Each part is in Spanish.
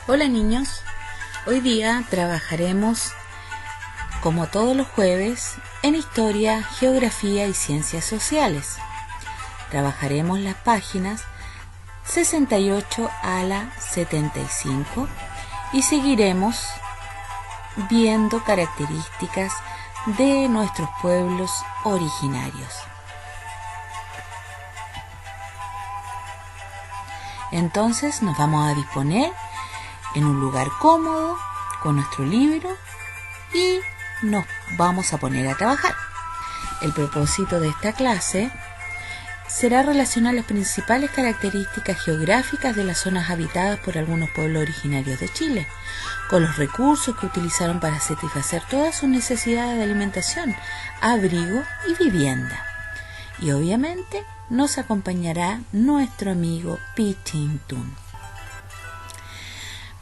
Hola niños, hoy día trabajaremos, como todos los jueves, en Historia, Geografía y Ciencias Sociales. Trabajaremos las páginas 68 a la 75 y seguiremos viendo características de nuestros pueblos originarios. Entonces nos vamos a disponer en un lugar cómodo con nuestro libro y nos vamos a poner a trabajar. El propósito de esta clase será relacionar las principales características geográficas de las zonas habitadas por algunos pueblos originarios de Chile, con los recursos que utilizaron para satisfacer todas sus necesidades de alimentación, abrigo y vivienda. Y obviamente nos acompañará nuestro amigo Pichintún.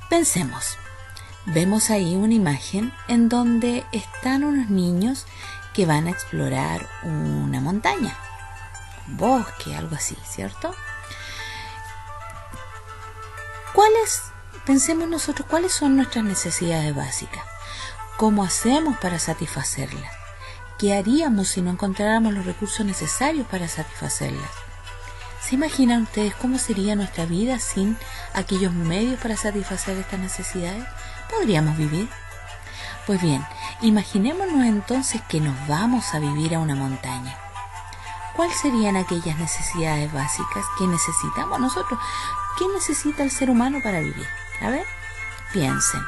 Pensemos, vemos ahí una imagen en donde están unos niños que van a explorar una montaña, un bosque, algo así, ¿cierto? Pensemos nosotros, ¿cuáles son nuestras necesidades básicas? ¿Cómo hacemos para satisfacerlas? ¿Qué haríamos si no encontráramos los recursos necesarios para satisfacerlas? ¿Se imaginan ustedes cómo sería nuestra vida sin aquellos medios para satisfacer estas necesidades? ¿Podríamos vivir? Pues bien, imaginémonos entonces que nos vamos a vivir a una montaña. ¿Cuáles serían aquellas necesidades básicas que necesitamos nosotros? ¿Qué necesita el ser humano para vivir? A ver, piensen.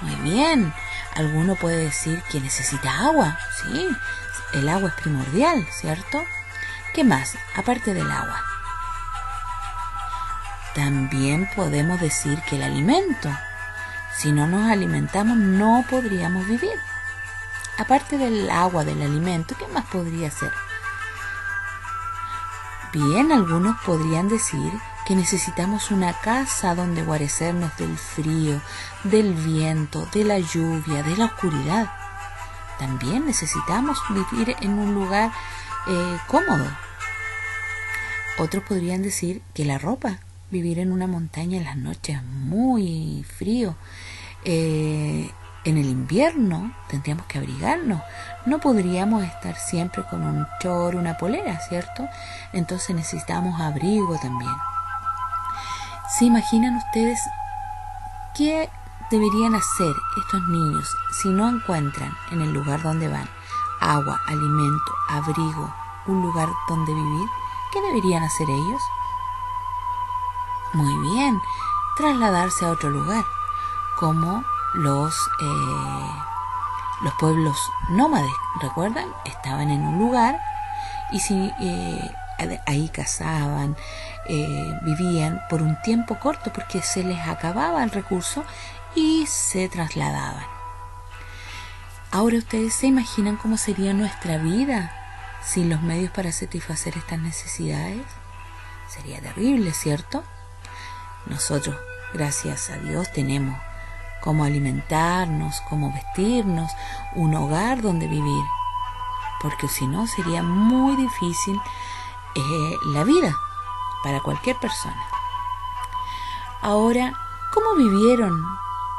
Muy bien, alguno puede decir que necesita agua. Sí, el agua es primordial, ¿cierto? ¿Qué más, aparte del agua? También podemos decir que el alimento. Si no nos alimentamos, no podríamos vivir. Aparte del agua, del alimento, ¿qué más podría ser? Bien, algunos podrían decir que necesitamos una casa donde guarecernos del frío, del viento, de la lluvia, de la oscuridad. También necesitamos vivir en un lugar cómodo. Otros podrían decir que la ropa, vivir en una montaña en las noches muy frío. En el invierno tendríamos que abrigarnos. No podríamos estar siempre con un short, una polera, ¿cierto? Entonces necesitamos abrigo también. ¿Se imaginan ustedes qué deberían hacer estos niños si no encuentran en el lugar donde van agua, alimento, abrigo, un lugar donde vivir? ¿Qué deberían hacer ellos? Muy bien, trasladarse a otro lugar, como los pueblos nómades. ¿Recuerdan? Estaban en un lugar y ahí cazaban, vivían por un tiempo corto porque se les acababa el recurso y se trasladaban. Ahora ustedes se imaginan cómo sería nuestra vida sin los medios para satisfacer estas necesidades. Sería terrible, ¿cierto? Nosotros, gracias a Dios, tenemos cómo alimentarnos, cómo vestirnos, un hogar donde vivir, porque si no sería muy difícil la vida para cualquier persona. Ahora, ¿cómo vivieron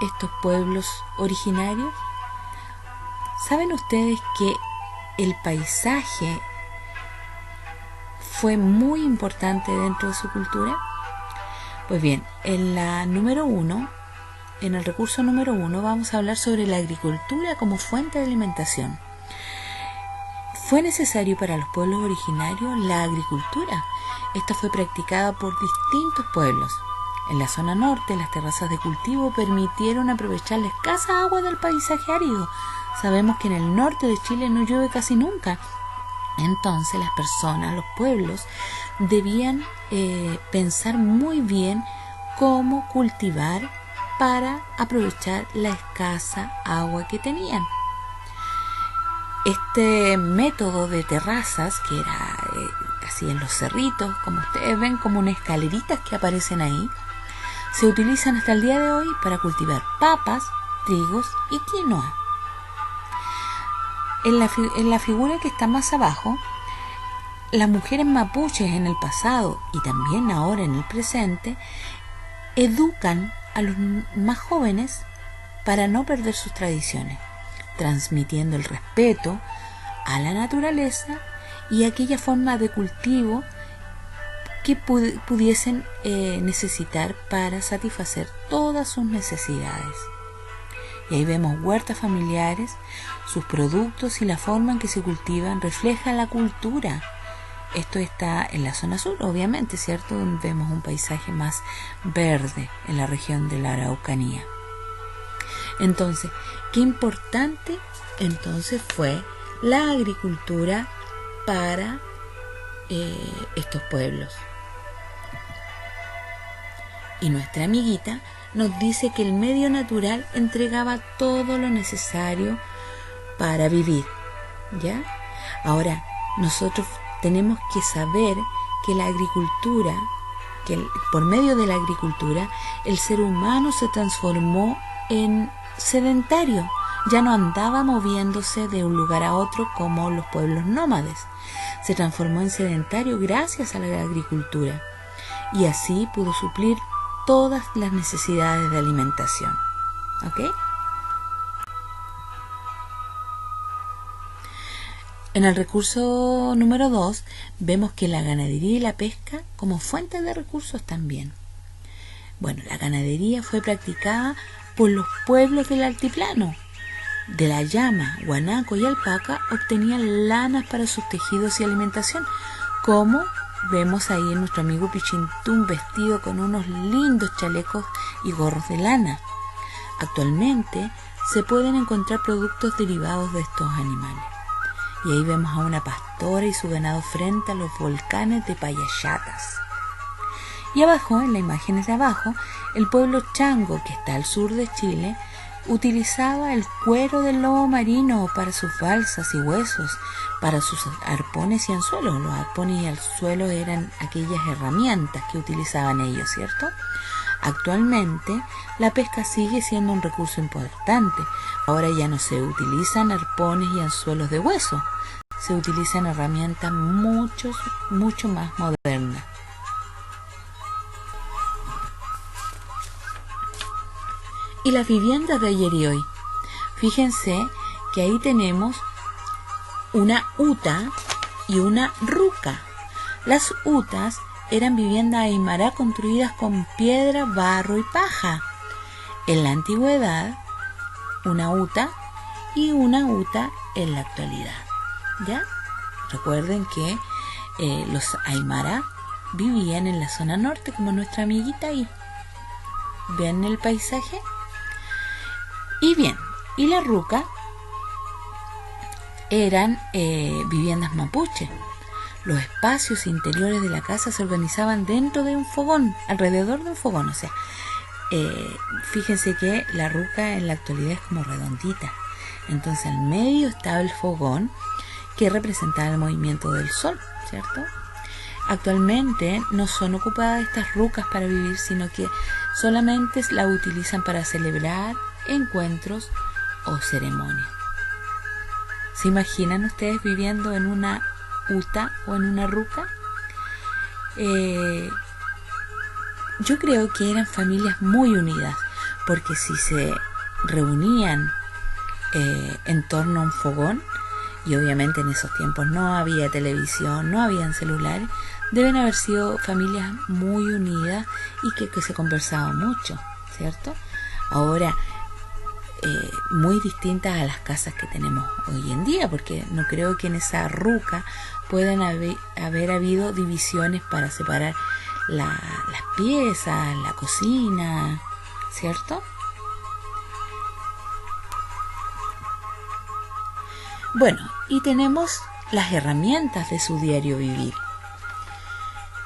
estos pueblos originarios? ¿Saben ustedes que el paisaje fue muy importante dentro de su cultura? Pues bien, en el recurso número 1 vamos a hablar sobre la agricultura como fuente de alimentación. Fue necesario para los pueblos originarios la agricultura. Esta fue practicada por distintos pueblos. En la zona norte, las terrazas de cultivo permitieron aprovechar la escasa agua del paisaje árido. Sabemos que en el norte de Chile no llueve casi nunca. Entonces las personas, los pueblos, debían pensar muy bien cómo cultivar para aprovechar la escasa agua que tenían. Este método de terrazas, que era así en los cerritos, como ustedes ven, como unas escaleritas que aparecen ahí, se utilizan hasta el día de hoy para cultivar papas, trigos y quinoa. En la figura que está más abajo, las mujeres mapuches en el pasado y también ahora en el presente educan a los más jóvenes para no perder sus tradiciones, transmitiendo el respeto a la naturaleza y aquella forma de cultivo que pudiesen necesitar para satisfacer todas sus necesidades. Y ahí vemos huertas familiares, sus productos y la forma en que se cultivan reflejan la cultura. Esto está en la zona sur, obviamente, ¿cierto? Donde vemos un paisaje más verde en la región de la Araucanía. Entonces, qué importante entonces fue la agricultura para estos pueblos. Y nuestra amiguita nos dice que el medio natural entregaba todo lo necesario para vivir, ¿ya? Ahora, nosotros tenemos que saber que la agricultura, por medio de la agricultura, el ser humano se transformó en sedentario. Ya no andaba moviéndose de un lugar a otro como los pueblos nómades. Se transformó en sedentario gracias a la agricultura y así pudo suplir todas las necesidades de alimentación. ¿Ok? En el recurso número 2 vemos que la ganadería y la pesca como fuentes de recursos también. Bueno, la ganadería fue practicada por los pueblos del altiplano. De la llama, guanaco y alpaca obtenían lanas para sus tejidos y alimentación, como vemos ahí en nuestro amigo Pichintún vestido con unos lindos chalecos y gorros de lana. Actualmente se pueden encontrar productos derivados de estos animales. Y ahí vemos a una pastora y su ganado frente a los volcanes de Payachatas. Y abajo, en las imágenes de abajo, el pueblo Chango, que está al sur de Chile, utilizaba el cuero del lobo marino para sus balsas y huesos, para sus arpones y anzuelos. Los arpones y anzuelos eran aquellas herramientas que utilizaban ellos, ¿cierto? Actualmente, la pesca sigue siendo un recurso importante. Ahora ya no se utilizan arpones y anzuelos de hueso, se utilizan herramientas mucho más modernas. Y las viviendas de ayer y hoy. Fíjense que ahí tenemos una huta y una ruca. Las hutas eran viviendas aymara construidas con piedra, barro y paja. En la antigüedad, una huta y una huta en la actualidad. ¿Ya? Recuerden que los aymara vivían en la zona norte, como nuestra amiguita ahí. ¿Ven el paisaje? Y bien, y la ruca eran viviendas mapuche. Los espacios interiores de la casa se organizaban dentro de un fogón, alrededor de un fogón. O sea, fíjense que la ruca en la actualidad es como redondita. Entonces al medio estaba el fogón que representaba el movimiento del sol, ¿cierto? Actualmente no son ocupadas estas rucas para vivir, sino que solamente la utilizan para celebrar encuentros o ceremonias. ¿Se imaginan ustedes viviendo en una huta o en una ruca? Yo creo que eran familias muy unidas, porque si se reunían en torno a un fogón, y obviamente en esos tiempos no había televisión, no habían celulares, deben haber sido familias muy unidas y que se conversaban mucho, ¿cierto? Ahora, muy distintas a las casas que tenemos hoy en día, porque no creo que en esa ruca puedan haber habido divisiones para separar las piezas, la cocina, ¿cierto? Bueno, y tenemos las herramientas de su diario vivir.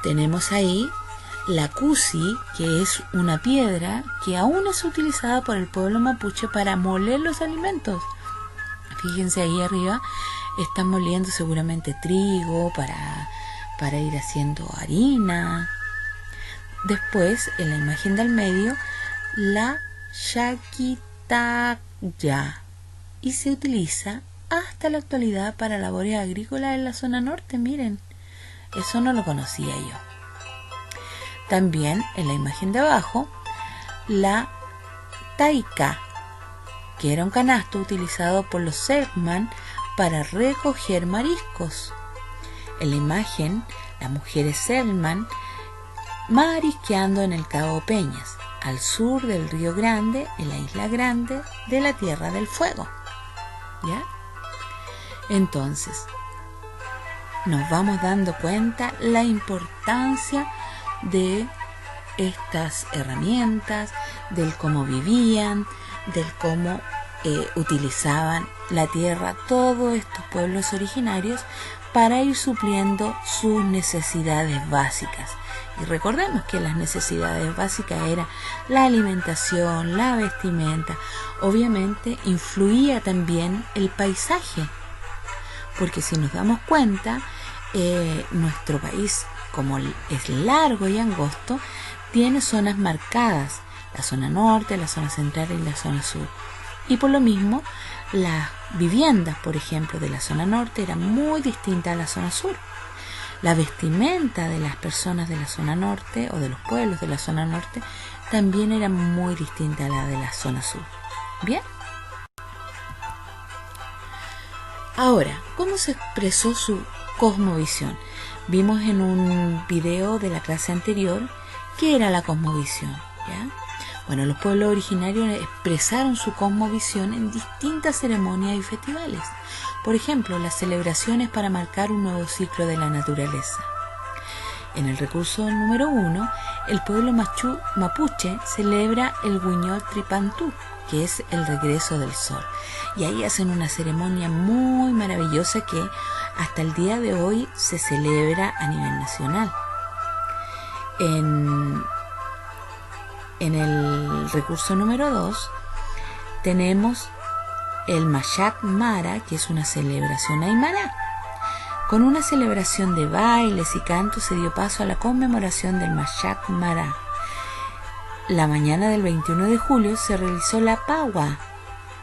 Tenemos ahí la cusi, que es una piedra que aún es utilizada por el pueblo mapuche para moler los alimentos. Fíjense ahí arriba, están moliendo seguramente trigo para ir haciendo harina. Después, en la imagen del medio, la yaquitaya, y se utiliza hasta la actualidad para labores agrícolas en la zona norte. Miren, eso no lo conocía yo. También en la imagen de abajo la taika, que era un canasto utilizado por los Selkman para recoger mariscos. En la imagen, las mujeres Selkman marisqueando en el Cabo Peñas, al sur del Río Grande, en la isla Grande de la Tierra del Fuego. ¿Ya? Entonces, nos vamos dando cuenta la importancia de estas herramientas, del cómo vivían, del cómo utilizaban la tierra todos estos pueblos originarios para ir supliendo sus necesidades básicas. Y recordemos que las necesidades básicas eran la alimentación, la vestimenta. Obviamente influía también el paisaje, porque si nos damos cuenta, nuestro país, como es largo y angosto, tiene zonas marcadas, la zona norte, la zona central y la zona sur. Y por lo mismo, las viviendas, por ejemplo, de la zona norte eran muy distintas a la zona sur. La vestimenta de las personas de la zona norte o de los pueblos de la zona norte también era muy distinta a la de la zona sur. ¿Bien? Ahora, ¿cómo se expresó su cosmovisión? Vimos en un video de la clase anterior qué era la cosmovisión, ¿ya? Bueno, los pueblos originarios expresaron su cosmovisión en distintas ceremonias y festivales. Por ejemplo, las celebraciones para marcar un nuevo ciclo de la naturaleza. En el recurso número 1, el pueblo mapuche celebra el Huiñol Tripantú, que es el regreso del sol. Y ahí hacen una ceremonia muy maravillosa que hasta el día de hoy se celebra a nivel nacional. En el recurso número 2 tenemos el Machac Mara, que es una celebración aymara. Con una celebración de bailes y cantos se dio paso a la conmemoración del Machac Mara. La mañana del 21 de julio se realizó la Pagua,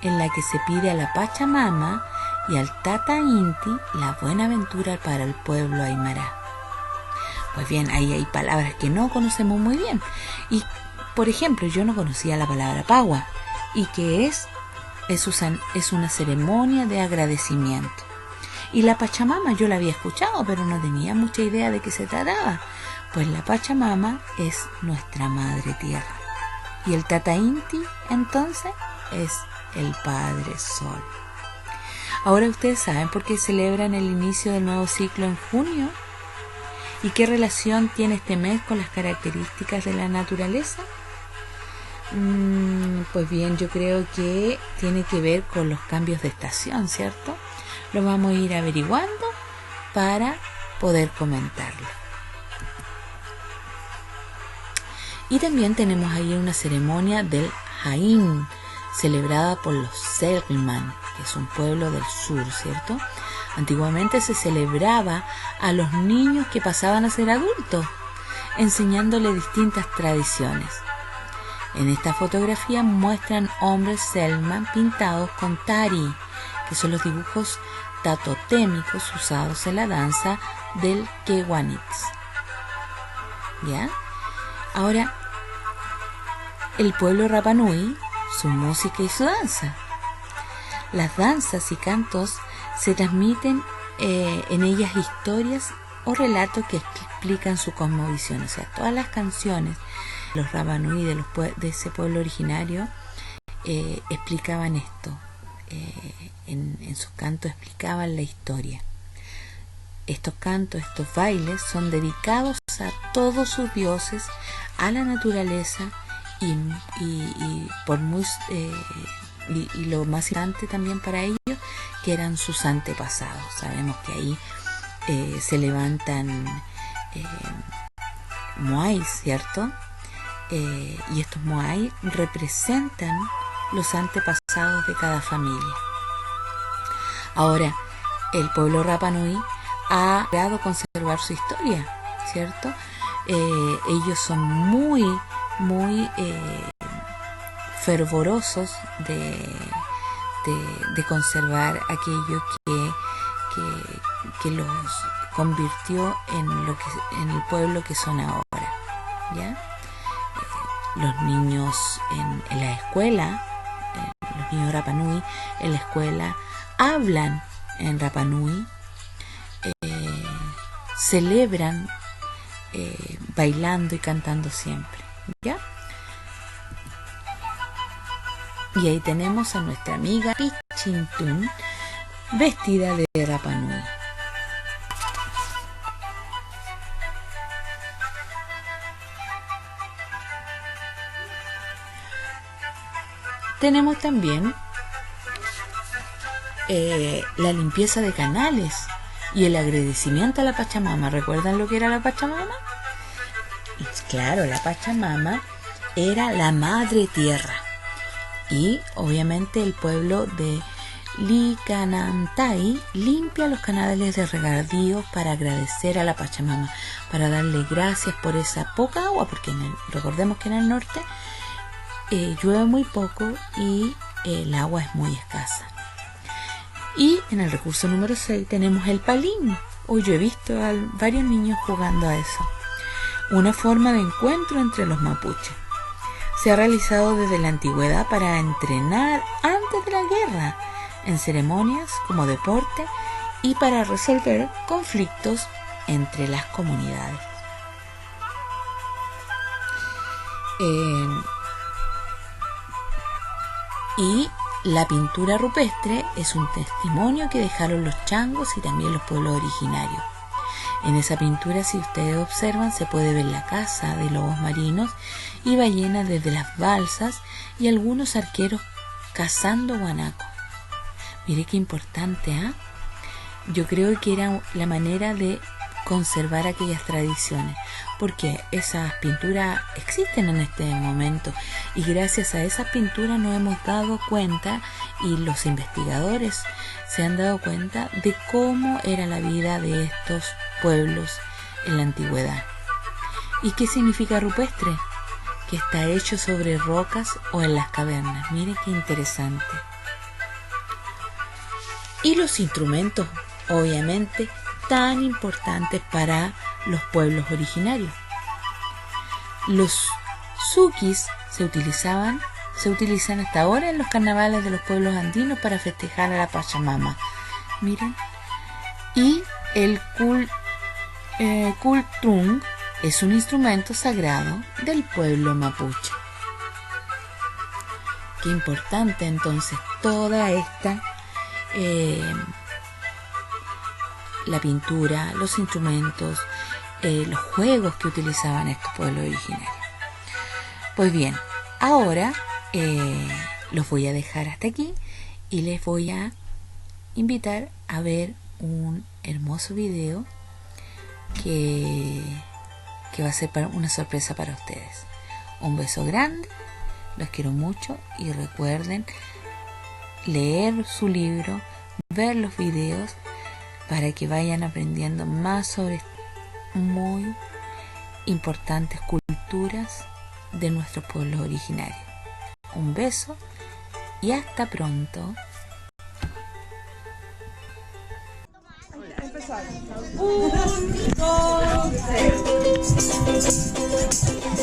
en la que se pide a la Pachamama y al Tata Inti la buena ventura para el pueblo aymara. Pues bien, ahí hay palabras que no conocemos muy bien. Y, por ejemplo, yo no conocía la palabra Pagua, y que es una ceremonia de agradecimiento. Y la Pachamama yo la había escuchado, pero no tenía mucha idea de qué se trataba. Pues la Pachamama es nuestra Madre Tierra. Y el Tata Inti, entonces, es el Padre Sol. Ahora ustedes saben por qué celebran el inicio del nuevo ciclo en junio. ¿Y qué relación tiene este mes con las características de la naturaleza? Pues bien, yo creo que tiene que ver con los cambios de estación, ¿cierto? Lo vamos a ir averiguando para poder comentarlo. Y también tenemos ahí una ceremonia del Jaín, celebrada por los Selkman, que es un pueblo del sur, ¿cierto? Antiguamente se celebraba a los niños que pasaban a ser adultos, enseñándoles distintas tradiciones. En esta fotografía muestran hombres Selkman pintados con tari, que son los dibujos tatotémicos usados en la danza del Kewanitz. ¿Ya? Ahora, el pueblo Rapa Nui, su música y su danza. Las danzas y cantos se transmiten en ellas historias o relatos que explican su cosmovisión. O sea, todas las canciones de los Rapa Nui de ese pueblo originario explicaban esto. En sus cantos explicaban la historia. Estos cantos, estos bailes son dedicados a todos sus dioses, a la naturaleza y lo más importante también para ellos, que eran sus antepasados. Sabemos que ahí se levantan moai, ¿cierto? Y estos moai representan los antepasados de cada familia. Ahora, el pueblo Rapa Nui ha logrado conservar su historia, ¿cierto? Ellos son muy fervorosos de conservar aquello que los convirtió en el pueblo que son ahora, ¿ya? los niños en la escuela, los niños Rapa Nui en la escuela hablan en Rapa Nui, celebran bailando y cantando siempre, ¿ya? Y ahí tenemos a nuestra amiga Pichintún vestida de Rapa Nui. Tenemos también la limpieza de canales y el agradecimiento a la Pachamama. ¿Recuerdan lo que era la Pachamama? Claro, la Pachamama era la madre tierra. Y obviamente el pueblo de Licanantay limpia los canales de regadío para agradecer a la Pachamama, para darle gracias por esa poca agua, porque recordemos que en el norte llueve muy poco y el agua es muy escasa. Y en el recurso número 6 tenemos el palín. Hoy yo he visto a varios niños jugando a eso. Una forma de encuentro entre los mapuches. Se ha realizado desde la antigüedad para entrenar antes de la guerra, en ceremonias como deporte y para resolver conflictos entre las comunidades. Y la pintura rupestre es un testimonio que dejaron los changos y también los pueblos originarios. En esa pintura, si ustedes observan, se puede ver la caza de lobos marinos y ballenas desde las balsas y algunos arqueros cazando guanacos. Mire qué importante, ¿eh? Yo creo que era la manera de conservar aquellas tradiciones, porque esas pinturas existen en este momento y gracias a esas pinturas nos hemos dado cuenta y los investigadores se han dado cuenta de cómo era la vida de estos pueblos en la antigüedad. ¿Y qué significa rupestre? Que está hecho sobre rocas o en las cavernas. Miren qué interesante. Y los instrumentos, obviamente, tan importantes para los pueblos originarios. Los sukis se utilizan hasta ahora en los carnavales de los pueblos andinos para festejar a la Pachamama. Miren. Y el kultrung es un instrumento sagrado del pueblo mapuche. Qué importante entonces toda esta la pintura, los instrumentos, los juegos que utilizaban estos pueblos originarios. Pues bien, ahora los voy a dejar hasta aquí y les voy a invitar a ver un hermoso video que va a ser una sorpresa para ustedes. Un beso grande, los quiero mucho y recuerden leer su libro, ver los videos para que vayan aprendiendo más sobre muy importantes culturas de nuestros pueblos originarios. Un beso y hasta pronto. Empezar. 1, 2, 3.